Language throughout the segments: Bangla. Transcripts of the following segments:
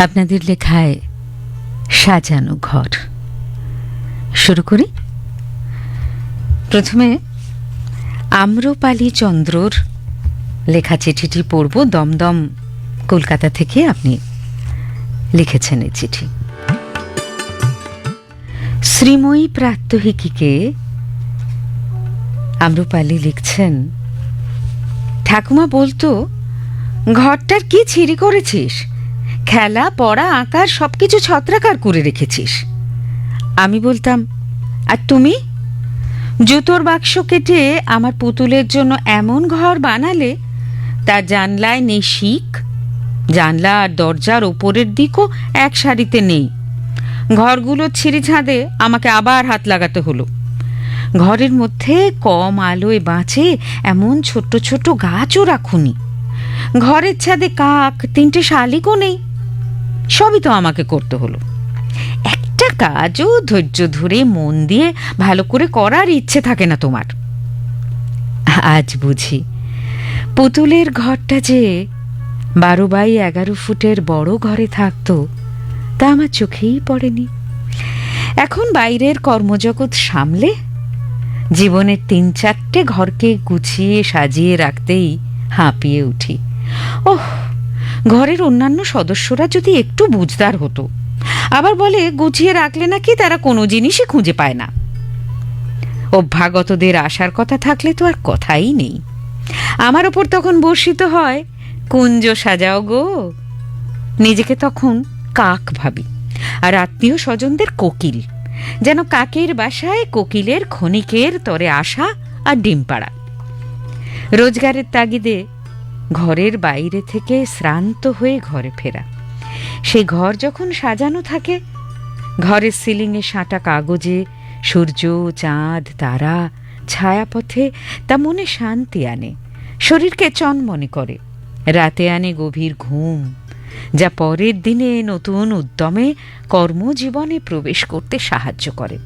আপনাদের লেখায় সাজানো ঘর শুরু করি। প্রথমে আম্রপালি চন্দ্রর লেখা চিঠিটি পড়ব। দমদম কলকাতা থেকে আপনি লিখেছেন এই চিঠি। শ্রীময়ী প্রাত্যহিকীকে আম্রপালি লিখছেন, ঠাকুমা বলতো, ঘরটার কি ছিঁড়ি করেছিস, খেলা পড়া আঁকার সবকিছু ছত্রাকার করে রেখেছিস। আমি বলতাম, আর তুমি জুতোর বাক্স কেটে আমার পুতুলের জন্য এমন ঘর বানালে তার জানলায় নেই শিক, জানলা আর দরজার ওপরের দিকও এক সারিতে নেই। ঘরগুলোর ছিঁড়ি ছাদে আমাকে আবার হাত লাগাতে হলো। ঘরের মধ্যে কম আলোয় বাঁচে এমন ছোট্ট ছোট্ট গাছও রাখুনি। ঘরের ছাদে কাক, 3টে শালিকও নেই। সবই তো আমাকে করতে হলো। একটা কাজও ধৈর্য ধরে মন দিয়ে ভালো করে করার ইচ্ছে থাকে না তোমার। আজ বুঝি পুতুলের ঘরটা যে 12x11 ফুটের বড় ঘরে থাকতো তা আমার চোখেই পড়েনি। এখন বাইরের কর্মজগৎ সামলে জীবনের 3-4টে ঘরকে গুছিয়ে সাজিয়ে রাখতেই হাঁপিয়ে উঠি। ওহ, ঘরের অন্যান্য সদস্যরা যদি একটু বুঝদার হতো। আবার বলে, গুছিয়ে রাখলে নাকি তারা কোনো জিনিসই খুঁজে পায় না। অভ্যাগতদের আসার কথা থাকলে তো আর কথাই নেই। আমার ওপর তখন বর্ষিত হয়, কুঞ্জ সাজাও গো। নিজেকে তখন কাক ভাবি, আর আত্মীয় স্বজনদের কোকিল। যেন কাকের বাসায় কোকিলের ক্ষণিকের তরে আসা আর ডিম পাড়া। রোজগারের তাগিদে ঘরের বাইরে থেকে শ্রান্ত হয়ে ঘরে ফেরা। সেই ঘর যখন সাজানো থাকে, ঘরের সিলিংয়ে সাঁটা কাগজে সূর্য, চাঁদ, তারা ছায়াপথে, তা মনে শান্তি আনে, শরীরকে চনমনে করে, রাতে আনে গভীর ঘুম, যা পরের দিনে নতুন উদ্যমে কর্মজীবনে প্রবেশ করতে সাহায্য করে।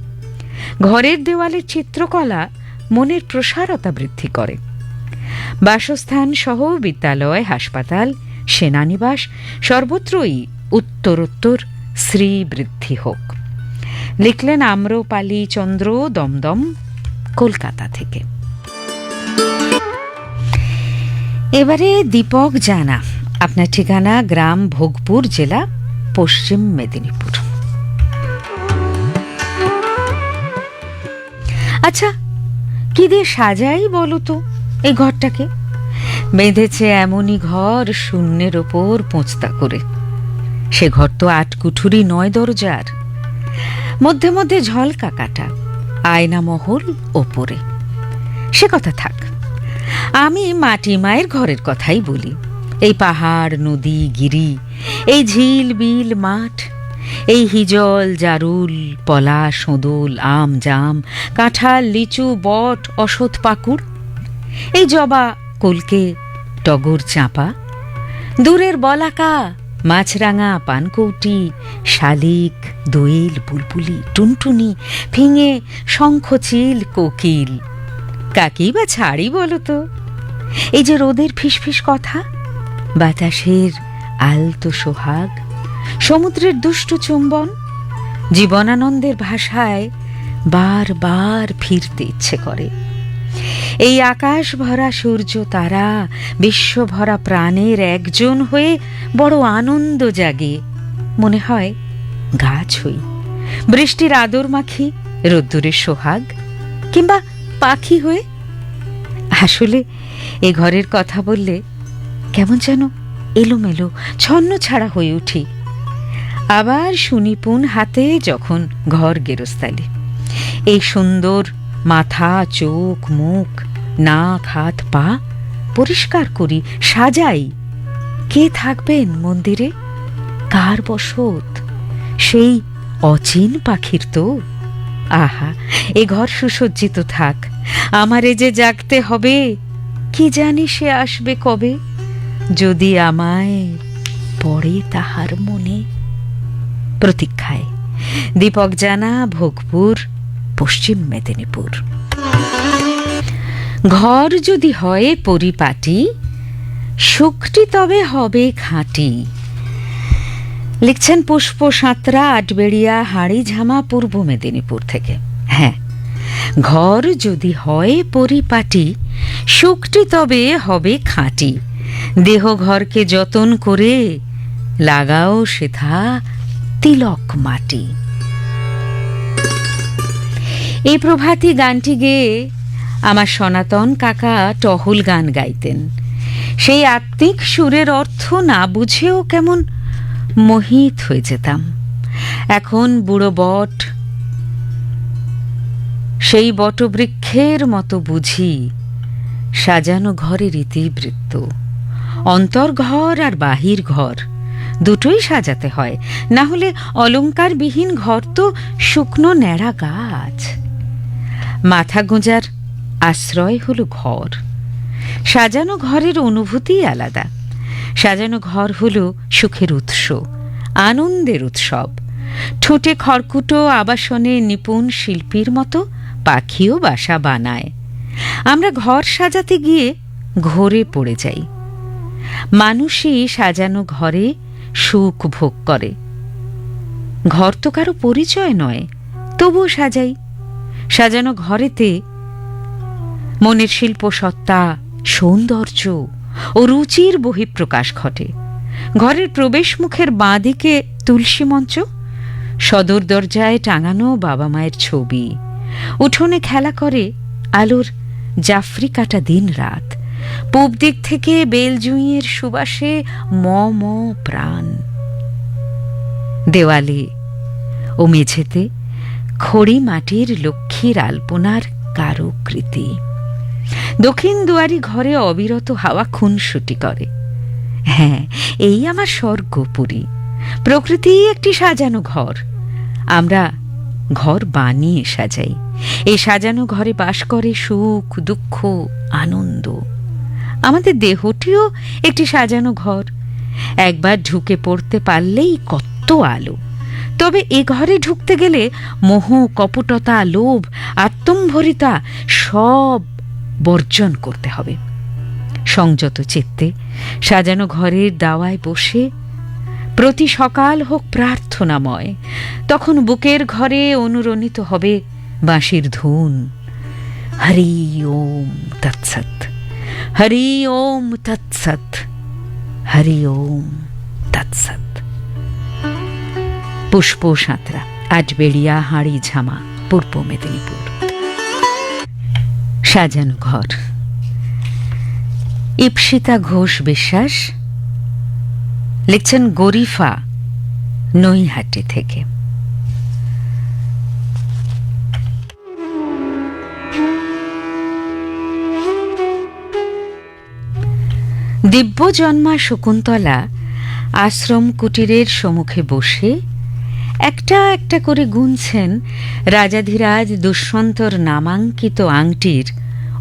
ঘরের দেওয়ালের চিত্রকলা মনের প্রসারতা বৃদ্ধি করে। বাসস্থান সহ বিদ্যালয়, হাসপাতাল, সেনানিবাস সর্বত্রই উত্তরোত্তর শ্রীবৃদ্ধি হোক। লিখলেন আম্রপালি চন্দ্র, দমদম কলকাতা থেকে। এবারে দীপক জানা, আপনার ঠিকানা গ্রাম ভোগপুর, জেলা পশ্চিম মেদিনীপুর। আচ্ছা, কি দিয়ে সাজাই বলো তো এই ঘরটাকে? বেঁধেছে এমনই ঘর শূন্যের ওপর পোঁচতা করে। সে ঘর তো 8 কুঠুরি 9 দরজার, মধ্যে মধ্যে ঝলকা কাটা, আয়না মহল ওপরে। সে কথা থাক, আমি মাটি মায়ের ঘরের কথাই বলি। এই পাহাড়, নদী, গিরি, এই ঝিল, বিল, মাঠ, এই হিজল, জারুল, পলাশ, সোঁদল, আম, জাম, কাঁঠাল, লিচু, বট, অশথ, পাকুড়, এই জবা, কলকে, টগর, চাঁপা, দূরের বলাকা, মাছরাঙা, পানকৌটি, শালিক, দোয়েল, বুলবুলি, টুনটুনি, ফিঙে, শঙ্খচিল, কোকিল, কাকেই বা ছাড়ি বলো তো? এই যে রোদের ফিসফিস কথা, বাতাসের আলতো সোহাগ, সমুদ্রের দুষ্টু চুম্বন, জীবনানন্দের ভাষায় বারবার ফিরতে ইচ্ছে করে। এই আকাশ ভরা সূর্য, তারা, বিশ্বভরা প্রাণের একজন হয়ে বড় আনন্দ জাগে। মনে হয় গাছ হই, বৃষ্টির আদর মাখি, রোদ্দুরের সোহাগ, কিংবা পাখি হয়ে। আসলে এ ঘরের কথা বললে কেমন যেন এলোমেলো ছন্ন ছাড়া হয়ে উঠি। আবার সুনিপুণ হাতে যখন ঘর গেরস্তালি, এই সুন্দর মাথা, চোখ, মুখ, নাক, হাত, পা পরিষ্কার করি, সাজাই। কে থাকবেন মন্দিরে? কার বসত? সেই অচিন পাখির তো। আহা, এ ঘর সুসজ্জিত থাক, আমারে যে জাগতে হবে, কি জানি সে আসবে কবে, যদি আমায় পড়ে তাহার মনে। প্রতীক্ষায়, দীপক জানা, ভোগপুর, পশ্চিম মেদিনীপুর। ঘর যদি হয় পরিপাটি, সুখটি তবে হবে খাঁটি। লিখছেন পুষ্প সাঁতরা, আটবেড়িয়া, হাড়িঝামা, পূর্ব মেদিনীপুর থেকে। হ্যাঁ, ঘর যদি হয় পরিপাটি, সুখটি তবে হবে খাঁটি। দেহ ঘরকে যতন করে, লাগাও সেথা তিলক মাটি। এই প্রভাতী গানটি গেয়ে আমার সনাতন কাকা টহল গান গাইতেন। সেই আত্মিক সুরের অর্থ না বুঝেও কেমন মোহিত হয়ে যেতাম। এখন বুড়ো বট, সেই বটবৃক্ষের মতো বুঝি সাজানো ঘরের ইতিবৃত্ত। অন্তর্ঘর আর বাহির ঘর দুটোই সাজাতে হয়, না হলে অলংকারবিহীন ঘর তো শুকনো ন্যাড়া গাছ। মাথা গোঁজার আশ্রয় হলো ঘর। সাজানো ঘরের অনুভূতি আলাদা। সাজানো ঘর হলো সুখের উৎস, আনন্দের উৎসব। ঠোঁটে খড়কুটো আবাসনে নিপুণ শিল্পীর মতো পাখিও বাসা বানায়। আমরা ঘর সাজাতে গিয়ে ঘোরে পড়ে যাই। মানুষই সাজানো ঘরে সুখ ভোগ করে। ঘর তো কারো পরিচয় নয়, তবুও সাজাই। সাজানো ঘরেতে মনের শিল্প সত্তা, সৌন্দর্য ও রুচির বহিঃপ্রকাশ ঘটে। ঘরের প্রবেশ মুখের বাঁ দিকে তুলসী মঞ্চ, সদর দরজায় টাঙানো বাবা মায়ের ছবি। উঠোনে খেলা করে আলোর জাফরি কাটা দিন রাত। পূব দিক থেকে বেলজুঁইয়ের সুবাসে ম ম প্রাণ। দেওয়ালে ও মেঝেতে খড়ি মাটির লক্ষ্মীর আলপনার কারুকৃতি। দক্ষিণ দুয়ারি ঘরে অবিরত হাওয়া খুনসুটি করে। হ্যাঁ, এই আমার স্বর্গপুরী। প্রকৃতি একটি সাজানো ঘর। আমরা ঘর বানিয়ে সাজাই। এই সাজানো ঘরে বাস করে সুখ, দুঃখ, আনন্দ। আমাদের দেহটিও একটি সাজানো ঘর। একবার ঢুকে পড়তে পারলেই কত আলো। তবে এ ঘরে ঢুকতে গেলে মোহ, কপটতা, লোভ, আত্মম্ভরিতা সব বর্জন করতে হবে। সংযত চিত্তে সাজানো ঘরের দাওয়ায় বসে প্রতি সকাল হোক প্রার্থনাময়। তখন বুকের ঘরে অনুরণিত হবে বাঁশির ধুন। হরি ওম তৎসৎ, হরি ওম তৎসৎ, হরি ওম তৎসৎ। পুষ্প সাঁতরা, আটবেড়িয়া, হাড়িঝামা, পূর্ব মেদিনীপুর। সাজানো ঘর। ইপ্সিতা ঘোষ বিশ্বাস লিখছেন গরিফা, নৈহাটি থেকে। দিব্যজন্মা শকুন্তলা আশ্রম কুটিরের সম্মুখে বসে একটা একটা করে গুনছেন রাজাধিরাজ দুষ্যন্তর নামাঙ্কিত আংটির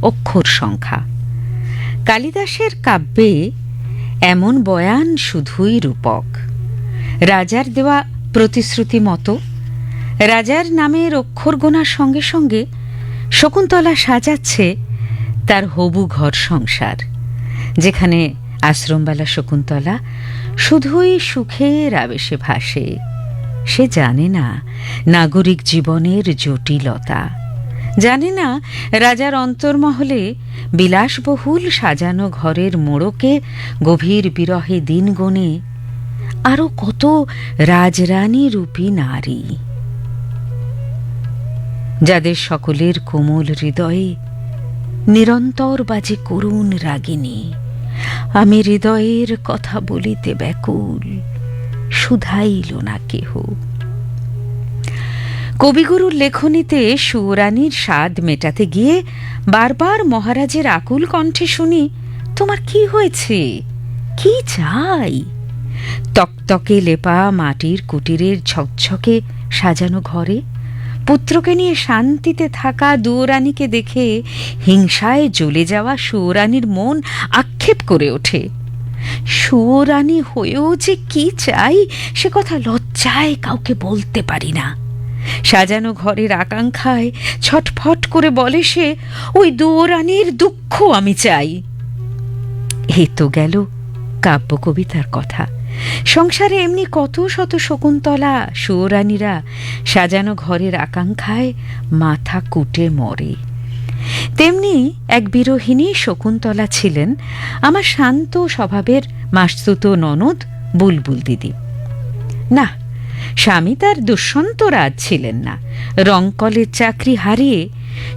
অক্ষর সংখ্যা। কালিদাসের কাব্যে এমন বয়ান শুধুই রূপক। রাজার দেওয়া প্রতিশ্রুতি মতো রাজার নামের অক্ষর গোনার সঙ্গে সঙ্গে শকুন্তলা সাজাচ্ছে তার হবু ঘর সংসার, যেখানে আশ্রমবালা শকুন্তলা শুধুই সুখের আবেশে ভাসে। সে জানে না নাগরিক জীবনের জটিলতা, জানে না রাজার অন্তর্মহলে বিলাসবহুল সাজানো ঘরের মোড়কে গভীর বিরহে দিন গণে আরো কত রাজরানী রূপী নারী, যাদের সকলের কোমল হৃদয়ে নিরন্তর বাজে করুণ রাগিনী। আমি হৃদয়ের কথা বলিতে ব্যাকুল, শুধাইল না কেহ। কবিগুরুর লেখনীতে সুরানীর স্বাদ মেটাতে গিয়ে বারবার মহারাজের আকুল কণ্ঠে শুনি, তোমার কি হয়েছে, কি চাই? তকতকে লেপা মাটির কুটিরের ঝকঝকে সাজানো ঘরে পুত্রকে নিয়ে শান্তিতে থাকা দুয়োরানীকে দেখে হিংসায় জ্বলে যাওয়া সুরানীর মন আক্ষেপ করে ওঠে। সুরানী হয়েও যে কি চাই সে কথা লজ্জায় কাউকে বলতে পারি না। সাজানো ঘরের আকাঙ্ক্ষায় ছটফট করে বলে সে, ওই দুয়োরানীর দুঃখ আমি চাই। এই তো গেল কাব্য কবিতার কথা, সংসারে এমনি কত শত শকুন্তলা সুয়োরানীরা সাজানো ঘরের আকাঙ্ক্ষায় মাথা কুটে মরে। তেমনি এক বিরোহিণী শকুন্তলা ছিলেন আমার শান্ত স্বভাবের মাসতুত ননদ বুলবুল দিদি। না, স্বামী তার দুষ্যন্ত রাজ ছিলেন না। রংকলের চাকরি হারিয়ে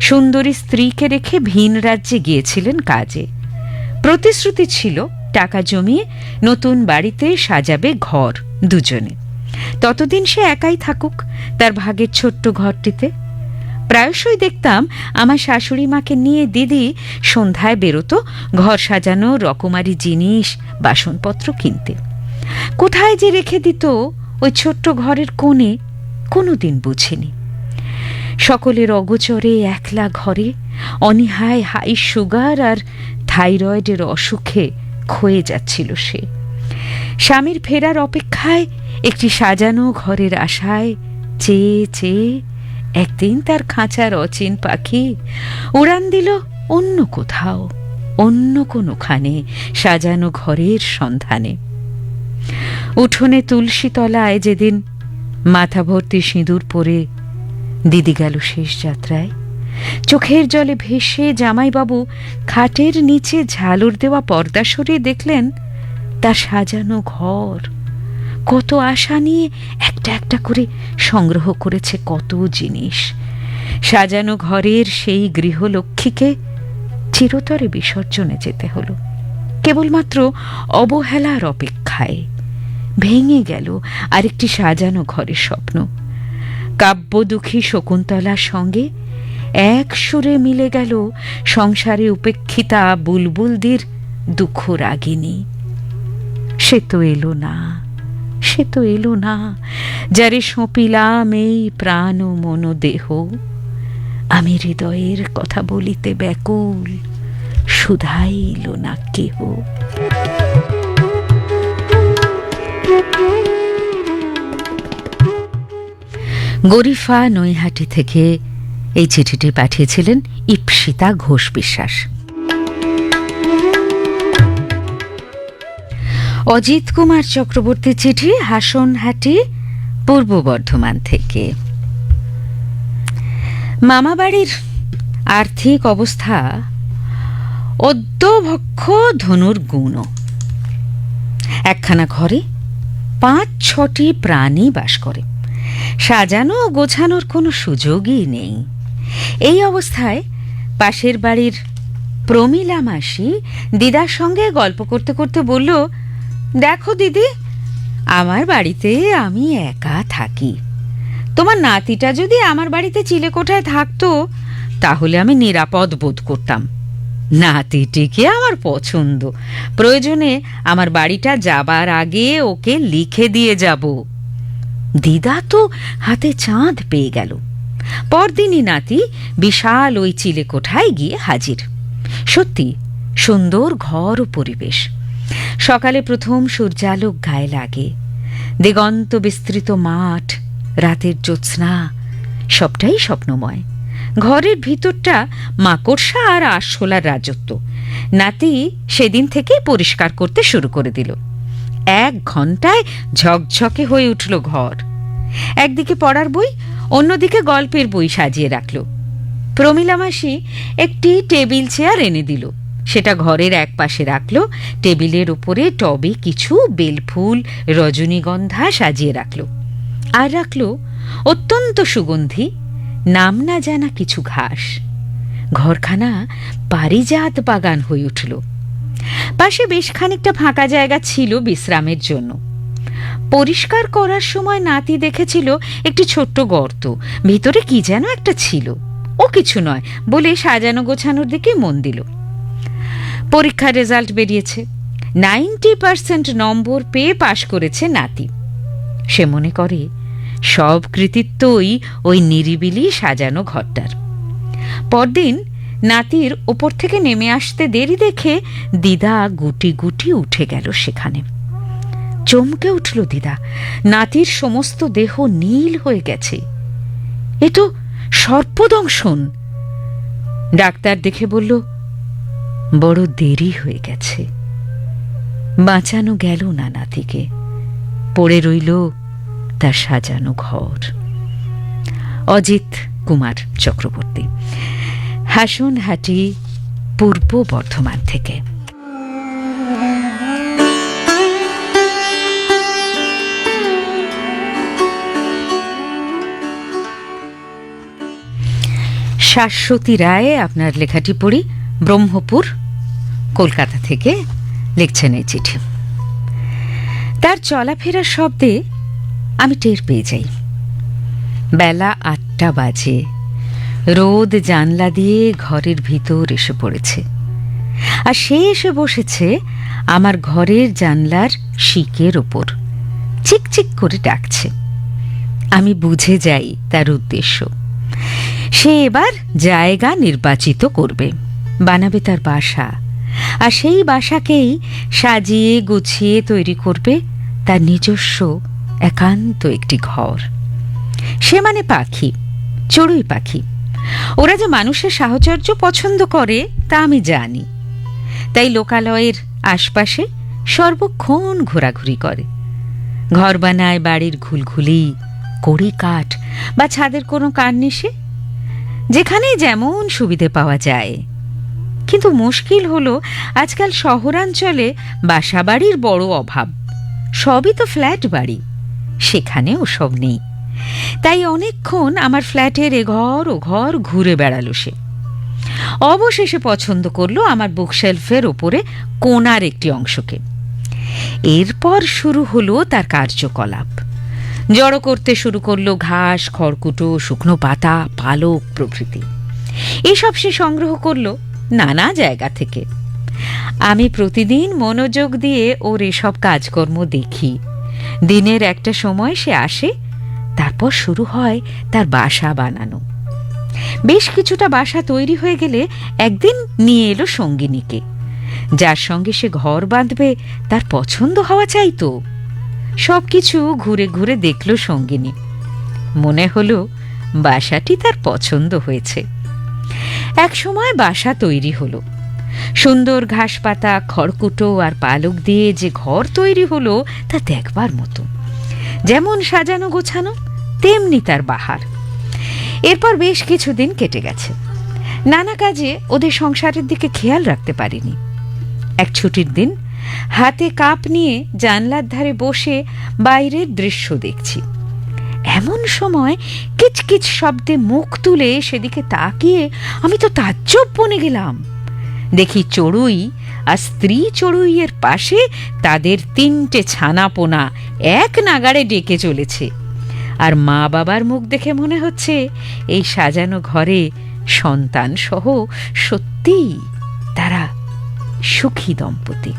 সুন্দরী স্ত্রীকে রেখে ভিন রাজ্যে গিয়েছিলেন কাজে। প্রতিশ্রুতি ছিল টাকা জমিয়ে নতুন বাড়িতে সাজাবে ঘর দুজনে। ততদিন সে একাই থাকুক তার ভাগের ছোট্ট ঘরটিতে। প্রায়শই দেখতাম আমার শাশুড়ি মাকে নিয়ে দিদি সন্ধ্যায় বেরোতো ঘর সাজানো রকমারি জিনিস বাসনপত্র কিনতে। কোথায় যে রেখে দিত ওই ছোট্ট ঘরের কোণে কোনোদিন বুঝিনি। সকলের অগোচরে একলা ঘরে অনীহায় হাই সুগার আর থাইরয়েডের অসুখে ক্ষয়ে যাচ্ছিল সে। স্বামীর ফেরার অপেক্ষায় একটি সাজানো ঘরের আশায় চেয়ে চেয়ে একদিন তার খাঁচার অচিন পাখি উড়ান দিল অন্য কোথাও, অন্য কোনোখানে সাজানো ঘরের সন্ধানে। উঠোনে তুলসী তলায় যেদিন মাথা ভর্তি সিঁদুর পরে দিদি গেল শেষ যাত্রায়, চোখের জলে ভেসে জামাইবাবু খাটের নিচে ঝালর দেওয়া পর্দা সরিয়ে দেখলেন তার সাজানো ঘর। কত আশা নিয়ে একটা একটা করে সংগ্রহ করেছে কত জিনিস। সাজানো ঘরের সেই গৃহলক্ষ্মীকে চিরতরে বিসর্জনে যেতে হলো কেবলমাত্র অবহেলার অপেক্ষায়। ভেঙে গেল আরেকটি সাজানো ঘরের স্বপ্ন। কাব্যদুখী শকুন্তলার সঙ্গে এক সুরে মিলে গেল সংসারে উপেক্ষিতা বুলবুলদের দুঃখ রাগিনী। সে তো এলো না, সে তো এলো না যারে সঁপিলাম এই প্রাণ ও মন দেহ। আমি হৃদয়ের কথা বলিতে ব্যাকুল, শুধাইল না কেহ। গরিফা নৈহাটি থেকে এই চিঠিটি পাঠিয়েছিলেন ইপ্সিতা ঘোষ বিশ্বাস। অজিত কুমার চক্রবর্তী চিঠি হাসনহাটি, পূর্ব বর্ধমান থেকে। মামাবাড়ির আর্থিক অবস্থা অদ্যভক্ষ ধনুর গুণ। একখানা ঘরে ৫-৬টি প্রাণী বাস করে। সাজানো ও গোছানোর কোনো সুযোগই নেই। এই অবস্থায় পাশের বাড়ির প্রমীলা মাসি দিদার সঙ্গে গল্প করতে করতে বলল, দেখো দিদি, আমার বাড়িতে আমি একা থাকি। তোমার নাতিটা যদি আমার বাড়িতে চিলেকোঠায় থাকতো তাহলে আমি নিরাপদ বোধ করতাম। নাতিটিকে আমার পছন্দ, প্রয়োজনে আমার বাড়িটা যাবার আগে ওকে লিখে দিয়ে যাব। দিদা তো হাতে চাঁদ পেয়ে গেল। পরদিনই নাতি বিশাল ওই চিলেকোঠায় গিয়ে হাজির। সত্যি সুন্দর ঘর ও পরিবেশ। সকালে প্রথম সূর্যালোক গায়ে লাগে। দিগন্ত বিস্তৃত মাঠ, রাতের জ্যোৎস্না, সবটাই স্বপ্নময়। ঘরের ভিতরটা মাকড়সা আর আরশোলার রাজত্ব। নাতি সেদিন থেকেই পরিষ্কার করতে শুরু করে দিল। 1 ঘন্টায় ঝকঝকে হয়ে উঠল ঘর। একদিকে পড়ার বই, অন্যদিকে গল্পের বই সাজিয়ে রাখল। প্রমীলা মাসি একটি টেবিল চেয়ার এনে দিল, সেটা ঘরের এক পাশে রাখল। টেবিলের উপরে টবে কিছু বেলফুল, রজনীগন্ধা সাজিয়ে রাখল। আর রাখল অত্যন্ত সুগন্ধি, নাম না জানা কিছু ঘাস। ঘরখানা পারিজাত বাগান হয়ে উঠল। পাশে বেশ খানিকটা ফাঁকা জায়গা ছিল বিশ্রামের জন্য। পরিষ্কার করার সময় নাতি দেখেছিল একটি ছোট্ট গর্ত, ভিতরে কি যেন একটা ছিল। ও কিছু নয় বলে সাজানো গোছানোর দিকে মন দিল। পরীক্ষার রেজাল্ট বেরিয়েছে। 90% নম্বর পেয়ে পাশ করেছে নাতি। সে মনে করে সব কৃতিত্বই ওই নিরিবিলি সাজানো ঘরটার। পরদিন নাতির ওপর থেকে নেমে আসতে দেরি দেখে দিদা গুটি গুটি উঠে গেল সেখানে। চমকে উঠল দিদা। নাতির সমস্ত দেহ নীল হয়ে গেছে। এ তো সর্পদংশন। ডাক্তার দেখে বলল, বড় দেরি হয়ে গেছে, বাঁচানো গেল না নাতিকে। পড়ে রইল তার সাজানো ঘর। অজিত কুমার চক্রবর্তী, হাসনহাটি, পূর্ব বর্ধমান থেকে। শাশ্বতী রায় আপনার লেখাটি পড়ি। ব্রহ্মপুর, কলকাতা থেকে লিখছেন এই চিঠি। তার চলাফেরার শব্দে আমি টের পেয়ে যাই বেলা 8টা বাজে। রোদ জানলা দিয়ে ঘরের ভিতর এসে পড়েছে, আর সে এসে বসেছে আমার ঘরের জানলার শিকের ওপর, চিকচিক করে ডাকছে। আমি বুঝে যাই তার উদ্দেশ্য। সে এবার জায়গা নির্বাচিত করবে, বানাবে তার বাসা, আর সেই বাসাকেই সাজিয়ে গুছিয়ে তৈরি করবে তার নিজস্ব একান্ত একটি ঘর। সে মানে পাখি, চড়ুই পাখি। ওরা যে মানুষের সাহচর্য পছন্দ করে তা আমি জানি, তাই লোকালয়ের আশপাশে সর্বক্ষণ ঘোরাঘুরি করে। ঘর বানায় বাড়ির ঘুলঘুলি, কড়ি কাঠ বা ছাদের কোনো কার্নিশে, যেখানে যেমন সুবিধে পাওয়া যায়। কিন্তু মুশকিল হলো আজকাল শহরাঞ্চলে বাসাবাড়ির বড় অভাব। সবই তো ফ্ল্যাট বাড়ি, সেখানে ওসব নেই। তাই অনেকক্ষণ আমার ফ্ল্যাটের এ ঘর ও ঘর ঘুরে বেড়ালো সে। অবশেষে পছন্দ করলো আমার বুকশেলফের ওপরে কোণার একটি অংশকে। এরপর শুরু হলো তার কার্যকলাপ। জড়ো করতে শুরু করলো ঘাস, খড়কুটো, শুকনো পাতা, পালক প্রভৃতি। এসব সে সংগ্রহ করলো নানা জায়গা থেকে। আমি প্রতিদিন মনোযোগ দিয়ে ওর এসব কাজকর্ম দেখি। দিনের একটা সময় সে আসে, তারপর শুরু হয় তার বাসা বানানো। বেশ কিছুটা বাসা তৈরি হয়ে গেলে একদিন নিয়ে এলো সঙ্গিনীকে, যার সঙ্গে সে ঘর বাঁধবে তার পছন্দ হওয়া চাই তো। সবকিছু ঘুরে ঘুরে দেখলো সঙ্গিনী। মনে হলো বাসাটি তার পছন্দ হয়েছে। এক সময় বাসা তৈরি হলো। সুন্দর ঘাসপাতা, খড়কুটো আর পালক দিয়ে যে ঘর তৈরি হলো তা দেখবার মতো। যেমন সাজানো গোছানো, তেমনি তার বাহার। এরপর বেশ কিছুদিন কেটে গেছে। নানা কাজে ওদের সংসারের দিকে খেয়াল রাখতে পারিনি। এক ছুটির দিন হাতে কাপ নিয়ে জানলার ধারে বসে বাইরের দৃশ্য দেখছি। এমন সময় কিচকিচ শব্দে মুখ তুলে সেদিকে তাকিয়ে আমি তো তাজ্জব বনে গেলাম। দেখি চড়ুই আর স্ত্রী চড়ুইয়ের পাশে তাদের 3টে ছানাপোনা এক নাগাড়ে ডেকে চলেছে। আর মা বাবার মুখ দেখে মনে হচ্ছে এই সাজানো ঘরে সন্তান সহ সত্যিই তারা সুখী দম্পতি।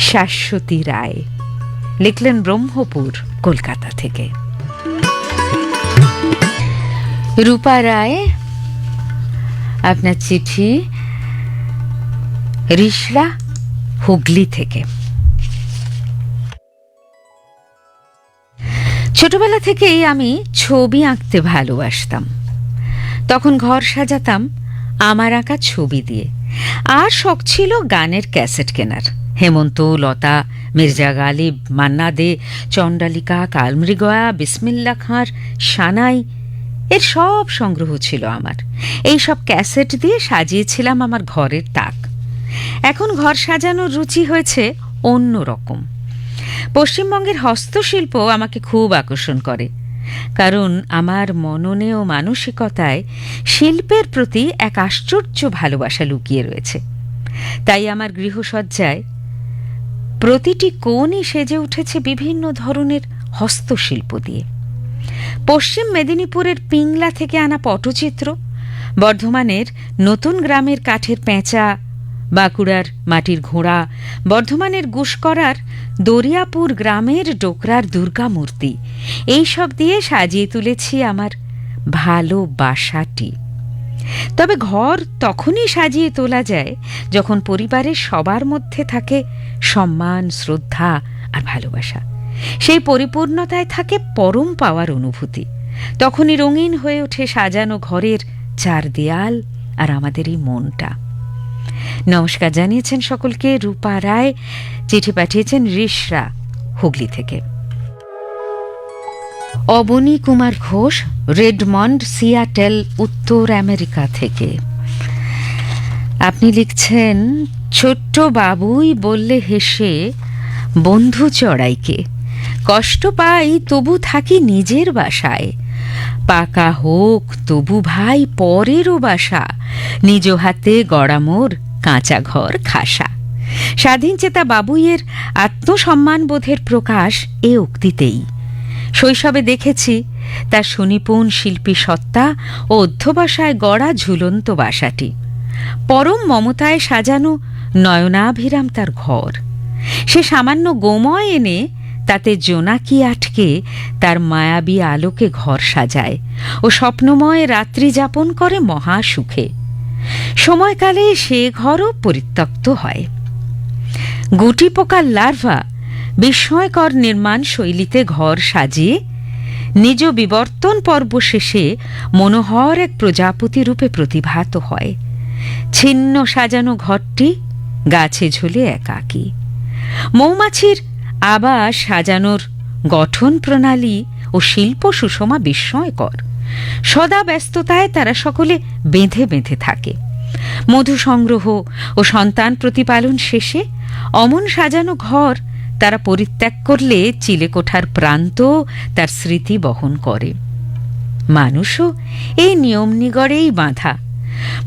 শাশ্বতী রায় লিখলেন ব্রহ্মপুর, কলকাতা থেকে। রূপা রায় আপনার চিঠি রিষড়া, হুগলি থেকে। ছোটবেলা থেকেই আমি ছবি আঁকতে ভালোবাসতাম। তখন ঘর সাজাতাম আমার আঁকা ছবি দিয়ে। আর শখ ছিল গানের ক্যাসেট কেনার। হেমন্ত, লতা, মির্জা গালিব, মান্না দে, চণ্ডালিকা, কালমৃগয়া, বিসমিল্লা খাঁর, সানাই, এর সব সংগ্রহ ছিল আমার। এই সব ক্যাসেট দিয়ে সাজিয়েছিলাম আমার ঘরের তাক। এখন ঘর সাজানোর রুচি হয়েছে অন্য রকম। পশ্চিমবঙ্গের হস্তশিল্প আমাকে খুব আকর্ষণ করে, কারণ আমার মননে ও মানসিকতায় শিল্পের প্রতি এক আশ্চর্য ভালোবাসা লুকিয়ে রয়েছে। তাই আমার গৃহসজ্জায় প্রতিটি কোণই সেজে উঠেছে বিভিন্ন ধরনের হস্তশিল্প দিয়ে। পশ্চিম মেদিনীপুরের পিংলা থেকে আনা পটচিত্র, বর্ধমানের নতুন গ্রামের কাঠের পেঁচা, বাঁকুড়ার মাটির ঘোড়া, বর্ধমানের গুসকরার দরিয়াপুর গ্রামের ডোকরার দুর্গা মূর্তি, এইসব দিয়ে সাজিয়ে তুলেছি আমার ভালোবাসাটি। তবে ঘর তখনই সাজিয়ে তোলা যায় যখন পরিবারের সবার মধ্যে থাকে সম্মান, শ্রদ্ধা আর ভালোবাসা। সেই পরিপূর্ণতায় থাকে পরম পাওয়ার অনুভূতি। তখনই রঙিন হয়ে ওঠে সাজানো ঘরের চার দেয়াল আর আমাদের এই মনটা। নমস্কার জানিয়েছেন সকলকে রূপা রায়। চিঠি পাঠিয়েছেন রিষড়া, হুগলি থেকে। অবনী কুমার ঘোষ, রেডমন্ড, সিয়াটেল, উত্তর আমেরিকা থেকে। আপনি লিখছেন, ছোট্ট বাবুই বললে হেসে বন্ধু চড়াইকে, কষ্ট পাই তবু থাকি নিজের বাসায়, পাকা হোক তবু ভাই পরেরও বাসা, নিজ হাতে গড়া মোর কাঁচা ঘর খাসা। স্বাধীনচেতা বাবুইয়ের আত্মসম্মানবোধের প্রকাশ এ উক্তিতেই। শৈশবে দেখেছি তার সুনিপুণ শিল্পী সত্তা ও অধ্যবসায় গড়া ঝুলন্ত বাসাটি, পরম মমতায় সাজানো নয়নাভিরাম তার ঘর। সে সামান্য গোময় এনে তাতে জোনাকি আটকে তার মায়াবী আলোকে ঘর সাজায় ও স্বপ্নময় রাত্রি যাপন করে মহা সুখে। সময়কালে সে ঘরও পরিত্যক্ত হয়। গুটি পোকার লার্ভা বিস্ময়কর নির্মাণ শৈলীতে ঘর সাজিয়ে নিজ বিবর্তন পর্ব শেষে মনোহর এক প্রজাপতি রূপে প্রতিভাত হয়। ছিন্ন সাজানো ঘরটি গাছে ঝুলে একাকী। মৌমাছির আবাস সাজানোর গঠন প্রণালী ও শিল্প সুষমা বিস্ময়কর। সদা ব্যস্ততায় তারা সকলে বেঁধে বেঁধে থাকে। মধু সংগ্রহ ও সন্তান প্রতিপালন শেষে অমন সাজানো ঘর তারা পরিত্যাগ করলে চিলেকোঠার প্রান্ত তার স্মৃতি বহন করে। মানুষও এই নিয়ম নিগড়েই বাঁধা।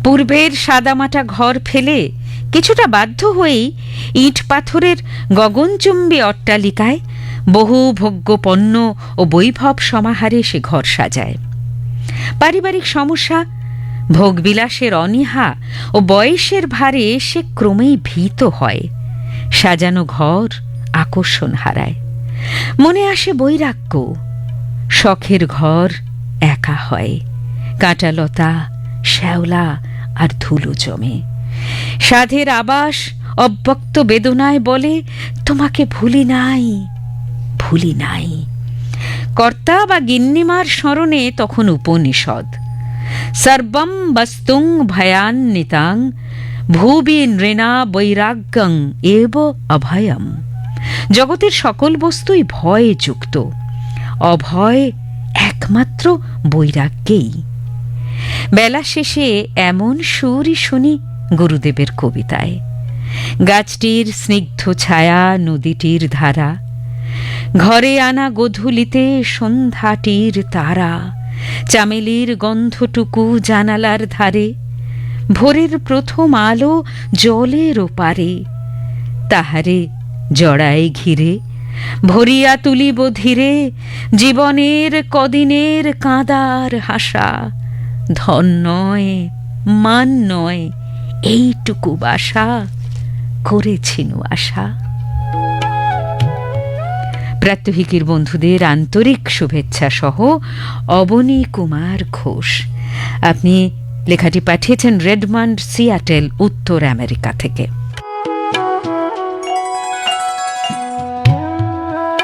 পূর্বের সাদামাটা ঘর ফেলে কিছুটা বাধ্য হয়েই ইট পাথরের গগনচুম্বী অট্টালিকায় বহু ভোগ্য পণ্য ও বৈভব সমাহারে সে ঘর সাজায়। পারিবারিক সমস্যা, ভোগবিলাসের অনীহা ও বয়সের ভারে সে ক্রমেই ভীত হয়। সাজানো ঘর আকর্ষণ হারায়। মনে আসে বৈরাগ্য। শখের ঘর একা হয়। কাঁটালতা, শ্যাওলা আর ধুলো জমে। সাধের আবাস অব্যক্ত বেদনায় বলে, তোমাকে ভুলি নাই, ভুলি নাই। কর্তা বা গিন্নিমার স্মরণে তখন উপনিষদ। সর্বম বস্তুং ভয়ান্বিতাং ভুবি নৃণা বৈরাগ্যং এব অভয়ম। জগতের সকল বস্তুই ভয়ে যুক্ত, অভয় একমাত্র বৈরাগ্যেই। বেলা শেষে এমন সুরই শুনি গুরুদেবের কবিতায়। গাছটির স্নিগ্ধ ছায়া, নদীটির ধারা, ঘরে আনা গোধূলিতে সন্ধ্যাটির তারা, চামেলির গন্ধটুকু জানালার ধারে, ভোরের প্রথম আলো জলের ওপারে, তাহারে জড়ায় ঘিরে ভরিয়া তুলিব ধীরে জীবনের কদিনের কাঁদার হাসা। ধন নয়, মান নয়, এইটুকু বাসা করেছিনু আশা। প্রাত্যহিকীর বন্ধুদের আন্তরিক শুভেচ্ছা সহ অবনী কুমার ঘোষ। আপনি লেখাটি পাঠিয়েছেন রেডমন্ড, সিয়াটেল, উত্তর আমেরিকা থেকে।